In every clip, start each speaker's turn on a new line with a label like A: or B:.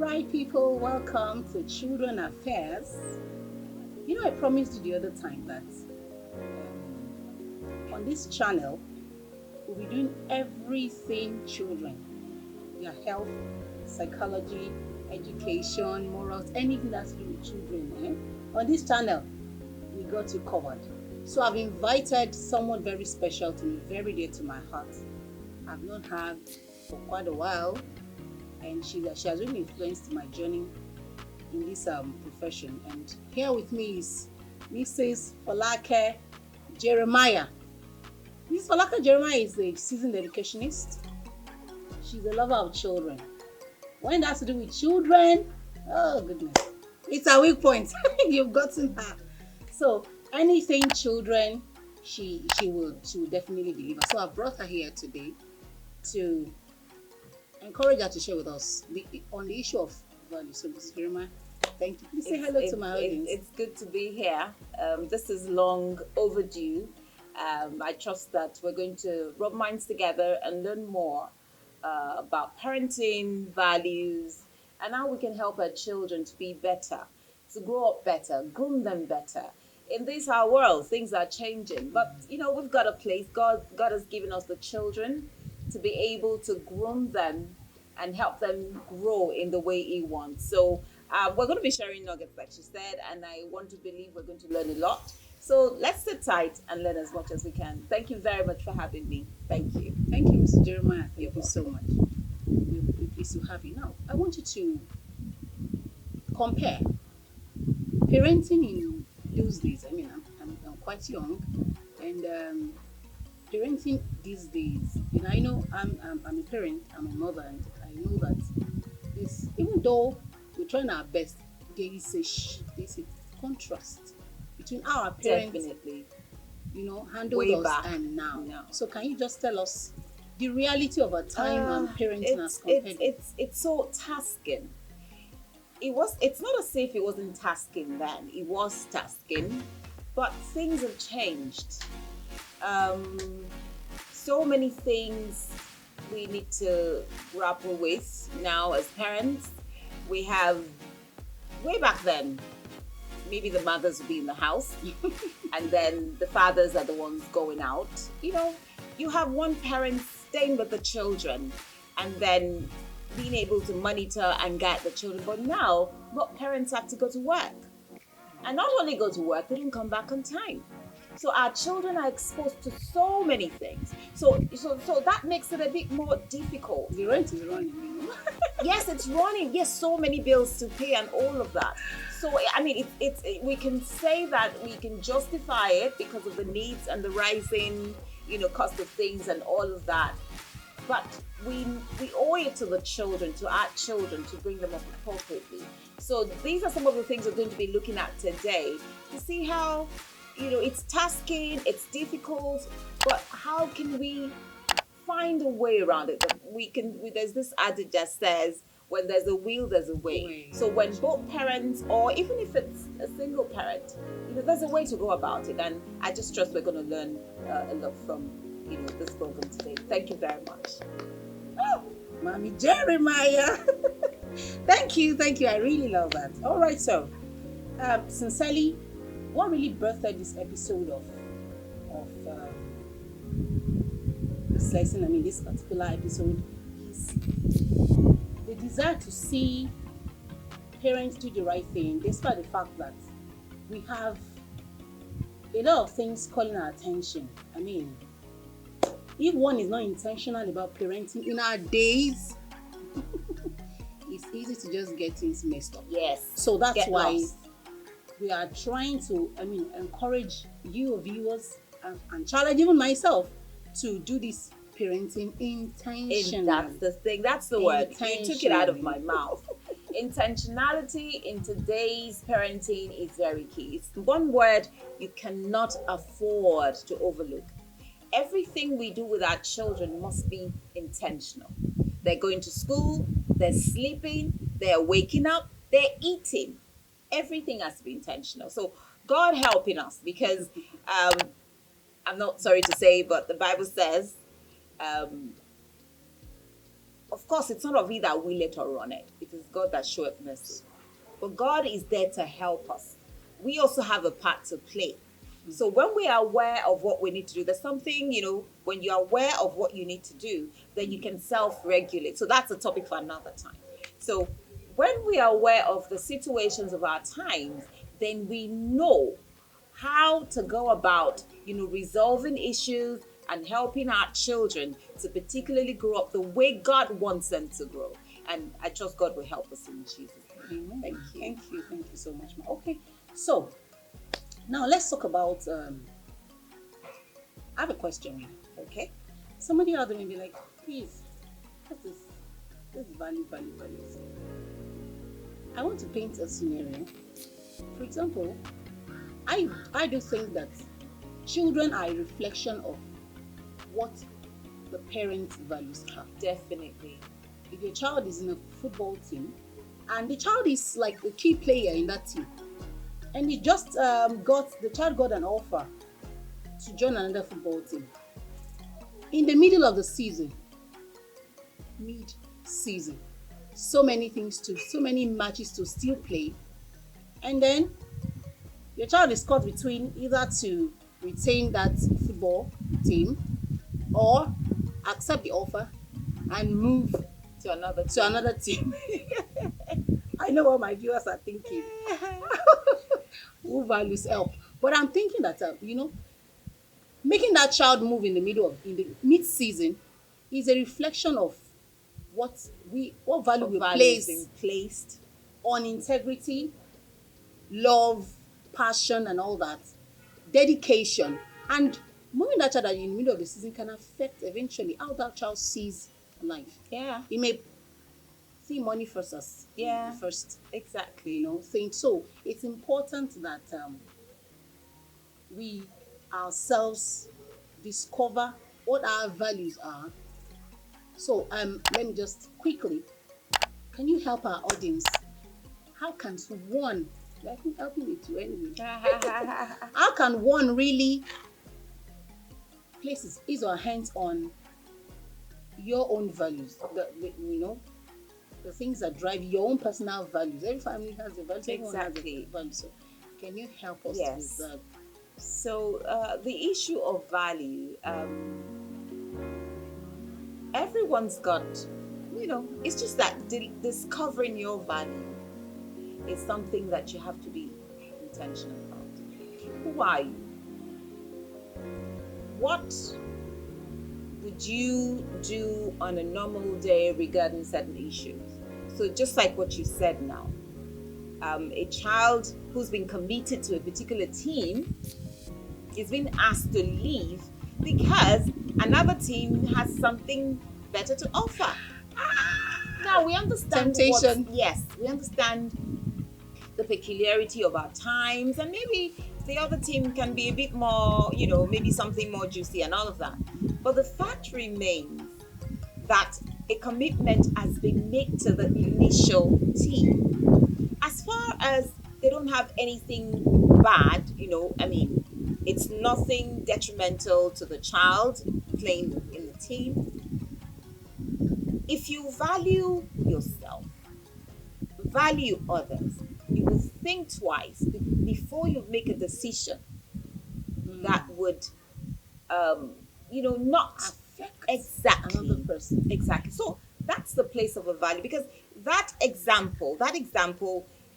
A: right, people, welcome to Children Affairs. I promised you the other time that on this channel, we'll be doing everything children, their health, psychology, education, morals, anything that's to do with children. On this channel, we got you covered. So I've invited someone very special to me, very dear to my heart. I've known her for quite a while, and she has really influenced my journey in this profession. And here with me is Mrs. Falake Jeremiah. Mrs. Falake Jeremiah is a seasoned educationist. She's a lover of children. When it has to do with children, oh goodness, it's a weak point. You've gotten her. So anything children, she will definitely deliver. So I brought her here today to encourage her to share with us on the issue of value. So Mrs. Jeremiah, thank you. Please say hello to my audience.
B: It's good to be here. This is long overdue. I trust that we're going to rub minds together and learn more about parenting, values, and how we can help our children to be better, to grow up better, groom them better. In this our world, things are changing, but we've got a place. God has given us the children to be able to groom them and help them grow in the way He wants. So we're going to be sharing nuggets, like she said, and I want to believe we're going to learn a lot. So let's sit tight and learn as much as we can. Thank you very much for having me. Thank you.
A: Thank you, Mr. Jeremiah. Thank you so much. We're pleased to have you. Now, I want you to compare parenting in those days. I mean, I'm quite young, and parenting these days. I know I'm a parent. I'm a mother, and I know that this, even though we're trying our best, there's a contrast between our parents,
B: Definitely.
A: handled
B: Way
A: us
B: back.
A: and now.
B: No.
A: So can you just tell us the reality of our time and parenting as compared?
B: It's so tasking. It's not as if it wasn't tasking then. It was tasking, but things have changed. So many things we need to grapple with now as parents. We have, way back then, maybe the mothers would be in the house and then the fathers are the ones going out. You have one parent staying with the children and then being able to monitor and guide the children. But now, what parents have to go to work. And not only go to work, they don't come back on time. So our children are exposed to so many things. So that makes it a bit more difficult.
A: The rent is running.
B: Yes, it's running. Yes, so many bills to pay and all of that. So I mean, we can say that we can justify it because of the needs and the rising, cost of things and all of that. But we owe it to the children, to our children, to bring them up appropriately. So these are some of the things we're going to be looking at today to see how, it's tasking, it's difficult, but how can we find a way around it? There's this adage that says, when there's a will, there's a way. So when both parents, or even if it's a single parent, there's a way to go about it. And I just trust we're going to learn a lot from, this program today. Thank you very much.
A: Oh, Mommy Jeremiah. Thank you. I really love that. All right, so sincerely, what really birthed this episode of this lesson, this particular episode, is the desire to see parents do the right thing, despite the fact that we have a lot of things calling our attention. If one is not intentional about parenting in our days, it's easy to just get things messed up.
B: Yes.
A: So that's
B: Get
A: why
B: lost.
A: we are trying to, encourage you viewers and challenge even myself to do this parenting intentionally.
B: That's the thing. That's the word. You took it out of my mouth. Intentionality in today's parenting is very key. It's one word you cannot afford to overlook. Everything we do with our children must be intentional. They're going to school, they're sleeping, they're waking up, they're eating. Everything has to be intentional. So God helping us, because I'm not sorry to say, but the Bible says, of course, it's not of we that will it or run it. It It is God that showeth mercy. But God is there to help us. We also have a part to play. So when we are aware of what we need to do, there's something, when you're aware of what you need to do, then you can self-regulate. So that's a topic for another time. So when we are aware of the situations of our times, then we know how to go about, resolving issues and helping our children to particularly grow up the way God wants them to grow. And I trust God will help us in Jesus' name.
A: Amen.
B: Thank you.
A: Thank you so much, ma. Okay, so now let's talk about. I have a question.
B: Okay.
A: Somebody out there may be like, please, what's this? This is value. So I want to paint a scenario. For example, I do think that children are a reflection of what the parents' values are.
B: Definitely.
A: If your child is in a football team and the child is like a key player in that team, and he just the child got an offer to join another football team in the middle of the season, mid-season, so many matches to still play, and then your child is caught between either to retain that football team or accept the offer and move
B: To another
A: to another team. I know what my viewers are thinking. Who values help? But I'm thinking that making that child move in the mid-season is a reflection of what value we
B: values
A: place
B: being placed.
A: on integrity, love, passion, and all that, dedication, and moving that child in the middle of the season can affect eventually how that child sees life.
B: Yeah.
A: He may see money first as
B: Yeah.
A: the first
B: Exactly.
A: thing. So it's important that we ourselves discover what our values are. So let me just quickly, can you help our audience? How can one, I think helping me too anyway, how can one really place his or her hands on your own values, the things that drive your own personal values? Every family has a value. Everyone has a value. So can you help us with that?
B: So the issue of value, everyone's got, it's just that discovering your value is something that you have to be intentional about. Who are you? What would you do on a normal day regarding certain issues? So just like what you said now, a child who's been committed to a particular team is being asked to leave because another team has something better to offer. Now we understand
A: Temptation.
B: We understand the peculiarity of our times, and maybe the other team can be a bit more, maybe something more juicy and all of that. But the fact remains that a commitment has been made to the initial team. As far as they don't have anything bad, it's nothing detrimental to the child playing in the team. If you value yourself, value others, you will think twice before you make a decision that would, not
A: affect another person.
B: Exactly. So that's the place of a value, because that example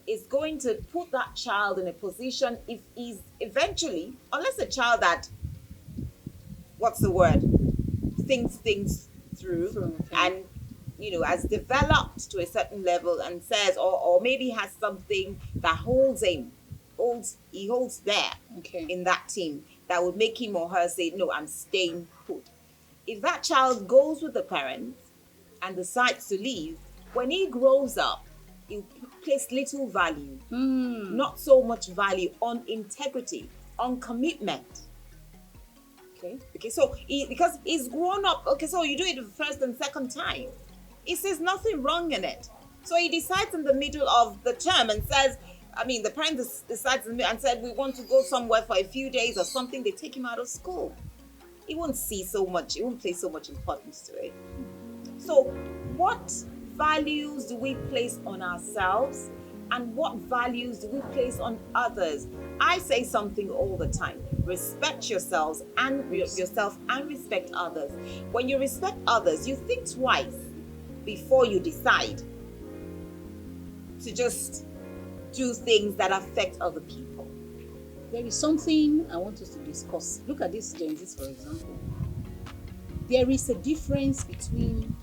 B: is going to put that child in a position, if he's eventually, unless a child that, thinks things through and has developed to a certain level and says, or maybe has something that holds there in that team that would make him or her say, no, I'm staying put. If that child goes with the parents and decides to leave, when he grows up, he'll place little value, not so much value on integrity, on commitment. Okay, so because he's grown up, so you do it the first and second time. He says nothing wrong in it. So he decides in the middle of the term and says, the parent decides and said, we want to go somewhere for a few days or something. They take him out of school. He won't place so much importance to it. So what values do we place on ourselves? And what values do we place on others? I say something all the time. Respect yourselves and yourself and respect others. When you respect others, you think twice before you decide to just do things that affect other people.
A: There is something I want us to discuss. Look at this Gen Z, for example. There is a difference between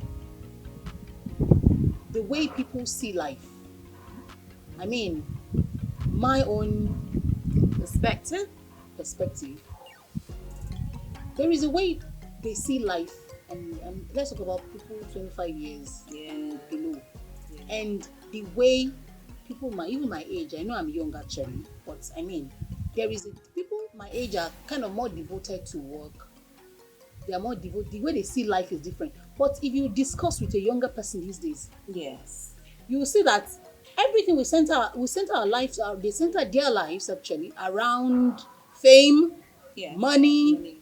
A: the way people see life. I mean, my own perspective. There is a way they see life, and let's talk about people 25 years below, and the way people even my age. I know I'm young actually, but I mean, people my age are kind of more devoted to work. They are more devoted. The way they see life is different. But if you discuss with a younger person these days,
B: yes,
A: you will see that everything we center our lives, they center their lives actually around fame, money.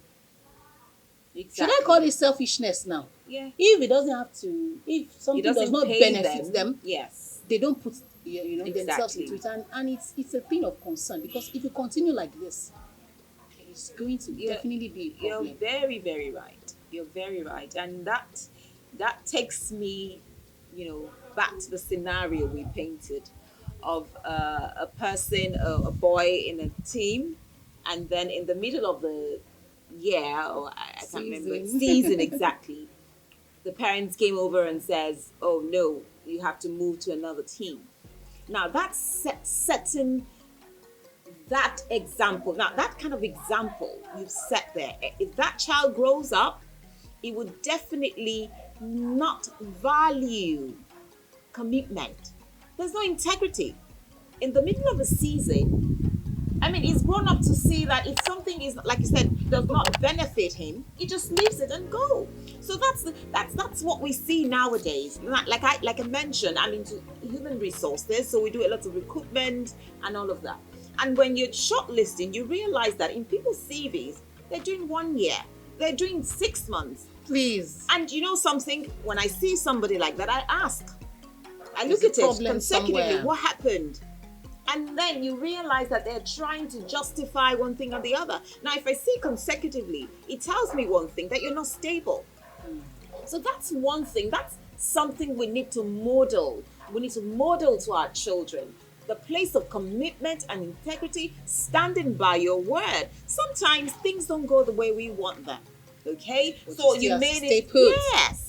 B: Exactly.
A: Should I call it selfishness now?
B: Yeah.
A: If something does not benefit them,
B: yes,
A: they don't put themselves into it, and it's a thing of concern, because if you continue like this, it's going to definitely be a problem.
B: You're very, very right. You're very right, and that takes me, back to the scenario we painted of a person, a boy in a team, and then in the middle of the year, or I can't remember, season exactly, the parents came over and says, "Oh no, you have to move to another team." Now that's setting that example. Now that kind of example you've set there, if that child grows up, he would definitely not value commitment. There's no integrity. In the middle of a season, I mean, he's grown up to see that if something is, like you said, does not benefit him, he just leaves it and go. So that's what we see nowadays. Like I mentioned, I'm into human resources, so we do a lot of recruitment and all of that. And when you're shortlisting, you realize that in people's CVs, they're doing 1 year, they're doing 6 months.
A: Please.
B: And you know something? When I see somebody like that, I ask. I look at it consecutively.
A: Somewhere.
B: What happened? And then you realize that they're trying to justify one thing or the other. Now, if I see consecutively, it tells me one thing, that you're not stable. So that's one thing. That's something we need to model. We need to model to our children. The place of commitment and integrity, standing by your word. Sometimes things don't go the way we want them. Okay?
A: But
B: so
A: you
B: you made
A: stay
B: it.
A: put.
B: Yes.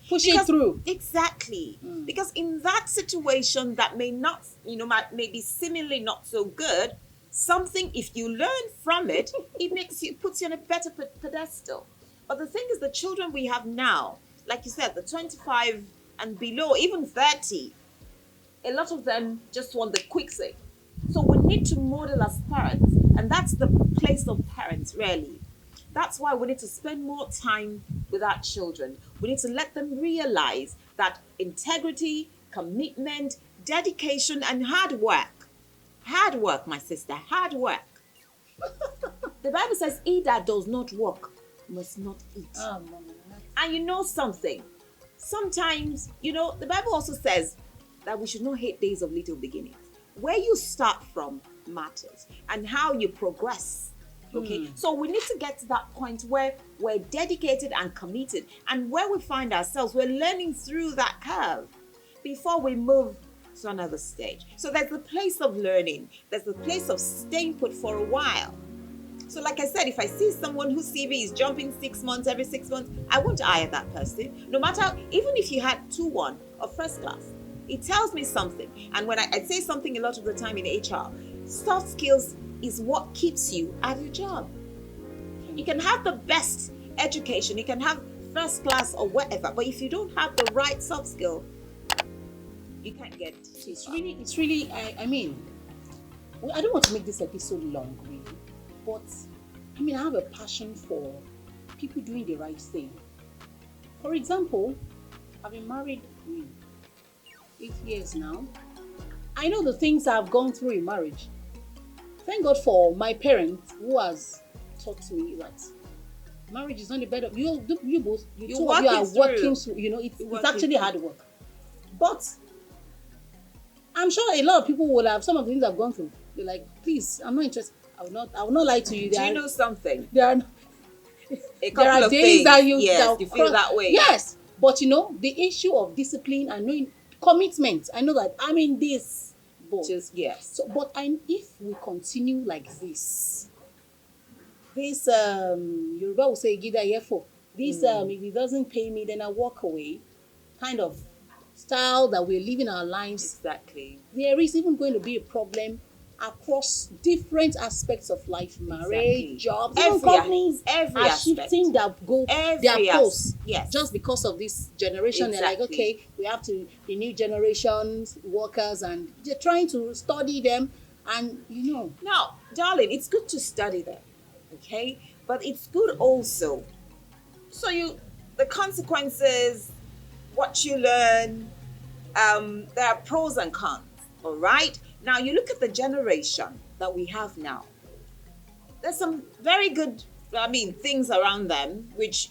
A: Push it through.
B: Exactly. Because in that situation that may not, may be seemingly not so good, something, if you learn from it, it puts you on a better pedestal. But the thing is, the children we have now, like you said, the 25 and below, even 30, a lot of them just want the quick say. So we need to model as parents, and that's the place of parents, really. That's why we need to spend more time with our children. We need to let them realize that integrity, commitment, dedication, and hard work, my sister, hard work. The Bible says, he that does not work must not eat. And you know something? Sometimes, the Bible also says that we should not hate days of little beginnings. Where you start from matters, and how you progress. Okay, so we need to get to that point where we're dedicated and committed, and where we find ourselves, we're learning through that curve before we move to another stage. So there's the place of learning, there's the place of staying put for a while. So like I said, if I see someone whose CV is jumping 6 months, every 6 months, I won't hire that person. No matter, even if you had 2-1 or first class, it tells me something. And when I say something a lot of the time in HR, soft skills is what keeps you at your job. You can have the best education, you can have first class or whatever, but if you don't have the right soft skill, you can't get it.
A: It's really, I mean, I don't want to make this episode long, really, but I mean, I have a passion for people doing the right thing. For example, I've been married 8 years now. I know the things I've gone through in marriage. Thank God for my parents who has taught me that marriage is not a bed of you both. You two of you are working through. It's actually hard work. But I'm sure a lot of people would have, some of the things I've gone through. They're like, please, I'm not interested. I will not lie to you.
B: Do you know something?
A: There are
B: A
A: there
B: couple
A: are
B: of
A: days
B: things.
A: that you
B: Yes, you feel that way.
A: Yes, but the issue of discipline and knowing commitment. I know that I'm in this, but
B: Just yes.
A: so if we continue like this, Yoruba will say "Gida yefo." This if it doesn't pay me, then I walk away. Kind of style that we're living our lives.
B: Exactly.
A: There is even going to be a problem across different aspects of life, marriage, jobs, even companies
B: every
A: are
B: aspect.
A: shifting their posts.
B: Yes.
A: Just because of this generation. They're like, okay, we have to the new generations workers, and they're trying to study them, and
B: Now, darling, it's good to study them, okay? But it's good also. So the consequences, what you learn, there are pros and cons, all right? Now, you look at the generation that we have now. There's some very good, things around them, which,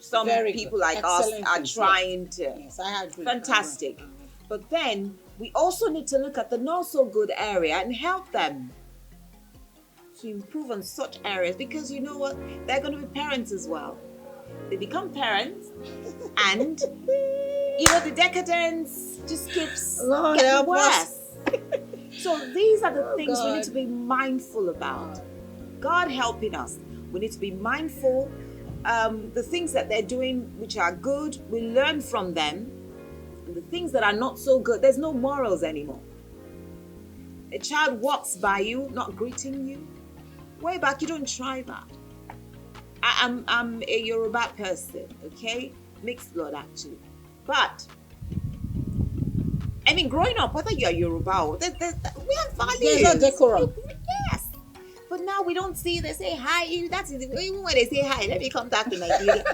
B: some
A: Very
B: people
A: good.
B: like
A: Excellent
B: us are
A: things,
B: trying to.
A: yes, I agree.
B: Fantastic. But then we also need to look at the not so good area and help them to improve on such areas, because you know what? They're going to be parents as well. They become parents, and the decadence just keeps
A: Lord
B: getting
A: help
B: worse.
A: us.
B: So these are the things we
A: God.
B: need to be mindful about. God helping us. We need to be mindful. The things that they're doing which are good, we learn from them. And the things that are not so good, there's no morals anymore. A child walks by you, not greeting you. Way back, you don't try that. I'm a Yoruba person, okay? Mixed blood, actually. But, growing up, whether you're Yoruba or... we have values.
A: There's no decorum.
B: Yes. But now we don't see, they say hi. That's even when they say hi, let me come back to Nigeria.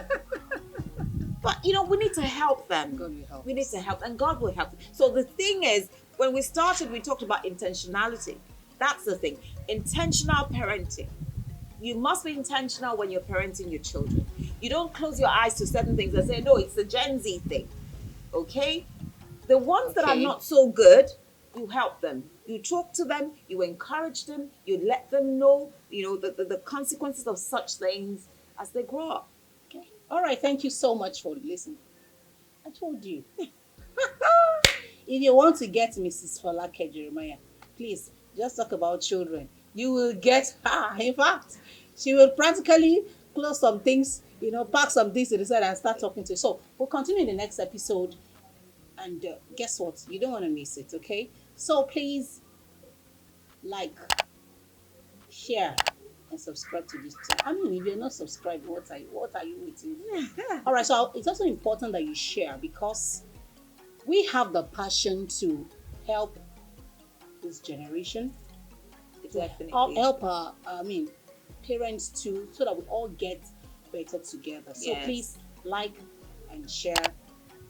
B: But, we need to help them.
A: God will help
B: We need to help, and God will help them. So the thing is, when we started, we talked about intentionality. That's the thing. Intentional parenting. You must be intentional when you're parenting your children. You don't close your eyes to certain things and say, no, it's the Gen Z thing. Okay? The ones that are not so good, you help them. You talk to them, you encourage them, you let them know, the consequences of such things as they grow up.
A: Okay. All right. Thank you so much for listening. I told you. If you want to get Mrs. Falake Jeremiah, please just talk about children. You will get her. In fact, she will practically close some things, pack some things to the side and start talking to you. So we'll continue in the next episode. And guess what? You don't want to miss it, okay? So please like, share, and subscribe to this channel. If you're not subscribed, what are you waiting for? All right, so it's also important that you share, because we have the passion to help this generation.
B: Definitely.
A: Help our, parents too, so that we all get better together. So please like and share.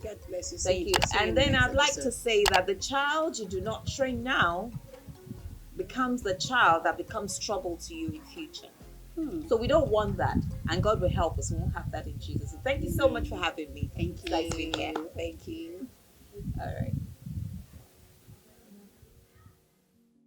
A: God bless you.
B: Thank you. And then I'd like to say that the child you do not train now becomes the child that becomes trouble to you in future. So we don't want that. And God will help us. We won't have that in Jesus. So thank you so much for having me.
A: Thank you.
B: Nice being here.
A: Thank you.
B: All right.